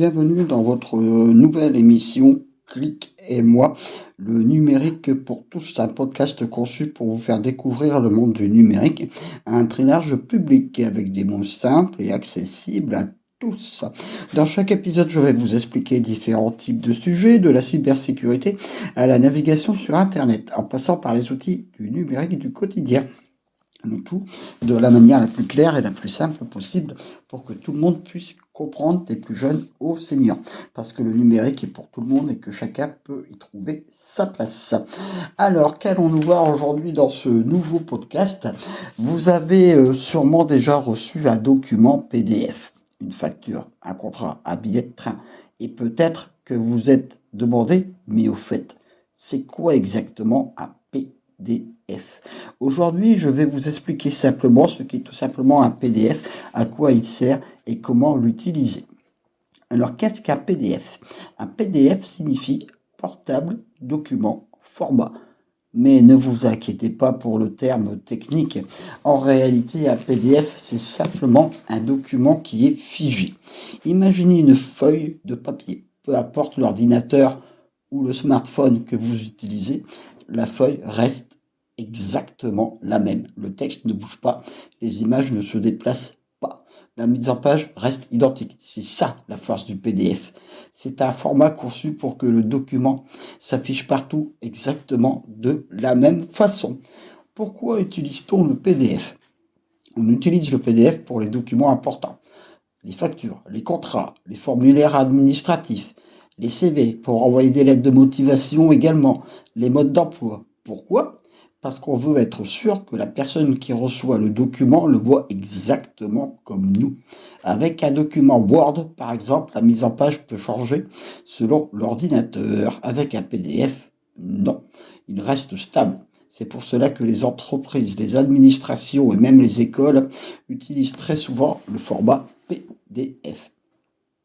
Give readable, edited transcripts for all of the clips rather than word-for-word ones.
bienvenue dans votre nouvelle émission Clic et moi, le numérique pour tous, un podcast conçu pour vous faire découvrir le monde du numérique à un très large public avec des mots simples et accessibles à tous. Dans chaque épisode, je vais vous expliquer différents types de sujets, de la cybersécurité à la navigation sur Internet, en passant par les outils du numérique du quotidien. Le tout de la manière la plus claire et la plus simple possible pour que tout le monde puisse comprendre, des plus jeunes aux seniors. Parce que le numérique est pour tout le monde et que chacun peut y trouver sa place. Alors, qu'allons-nous voir aujourd'hui dans ce nouveau podcast? Vous avez sûrement déjà reçu un document PDF, une facture, un contrat, un billet de train. Et peut-être que vous êtes demandé, mais au fait, c'est quoi exactement un PDF? Aujourd'hui, je vais vous expliquer simplement ce qu'est tout simplement un PDF, à quoi il sert et comment l'utiliser. Alors, qu'est-ce qu'un PDF? Un PDF signifie portable, document, format. Mais ne vous inquiétez pas pour le terme technique. En réalité, un PDF, c'est simplement un document qui est figé. Imaginez une feuille de papier. Peu importe l'ordinateur ou le smartphone que vous utilisez, la feuille reste exactement la même. Le texte ne bouge pas, les images ne se déplacent pas. La mise en page reste identique. C'est ça la force du PDF. C'est un format conçu pour que le document s'affiche partout exactement de la même façon. Pourquoi utilise-t-on le PDF? On utilise le PDF pour les documents importants, les factures, les contrats, les formulaires administratifs, les CV, pour envoyer des lettres de motivation également, les modes d'emploi. Pourquoi? Parce qu'on veut être sûr que la personne qui reçoit le document le voit exactement comme nous. Avec un document Word, par exemple, la mise en page peut changer selon l'ordinateur. Avec un PDF, non, il reste stable. C'est pour cela que les entreprises, les administrations et même les écoles utilisent très souvent le format PDF.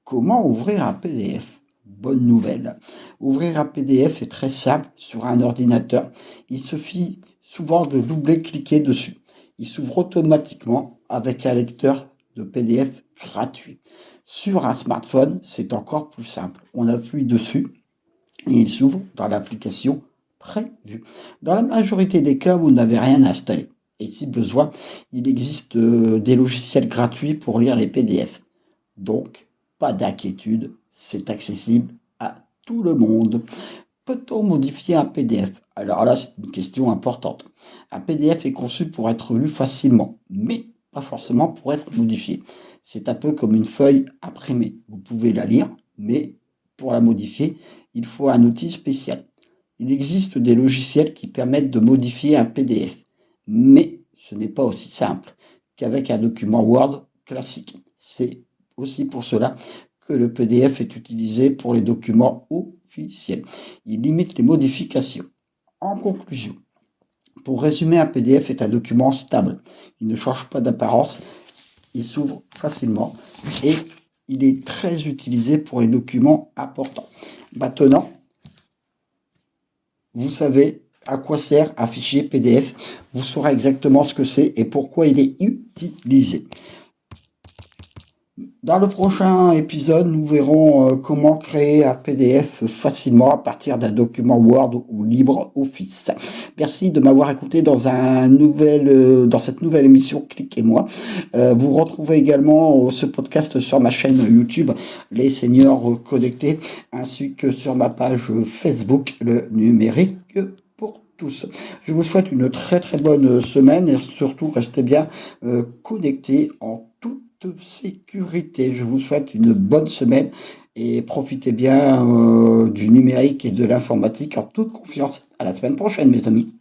Comment ouvrir un PDF? Bonne nouvelle. Ouvrir un PDF est très simple sur un ordinateur. Il suffit souvent de doubler-cliquer dessus. Il s'ouvre automatiquement avec un lecteur de PDF gratuit. Sur un smartphone, c'est encore plus simple. On appuie dessus et il s'ouvre dans l'application prévue. Dans la majorité des cas, vous n'avez rien à installer. Et si besoin, il existe des logiciels gratuits pour lire les PDF. Donc, pas d'inquiétude, c'est accessible à tout le monde. Peut-on modifier un PDF? Alors là, c'est une question importante. Un PDF est conçu pour être lu facilement, mais pas forcément pour être modifié. C'est un peu comme une feuille imprimée. Vous pouvez la lire, mais pour la modifier, il faut un outil spécial. Il existe des logiciels qui permettent de modifier un PDF, mais ce n'est pas aussi simple qu'avec un document Word classique. C'est aussi pour cela que le PDF est utilisé pour les documents officiels. Il limite les modifications. En conclusion, pour résumer, un PDF est un document stable. Il ne change pas d'apparence, il s'ouvre facilement et il est très utilisé pour les documents importants. Maintenant, vous savez à quoi sert un fichier PDF. Vous saurez exactement ce que c'est et pourquoi il est utilisé. Dans le prochain épisode, nous verrons comment créer un PDF facilement à partir d'un document Word ou LibreOffice. Merci de m'avoir écouté dans cette nouvelle émission Clic et moi. Vous retrouvez également ce podcast sur ma chaîne YouTube Les Seniors Connectés, ainsi que sur ma page Facebook Le Numérique pour tous. Je vous souhaite une très très bonne semaine et surtout restez bien connectés en toute sécurité. Je vous souhaite une bonne semaine et profitez bien du numérique et de l'informatique en toute confiance. À la semaine prochaine, mes amis.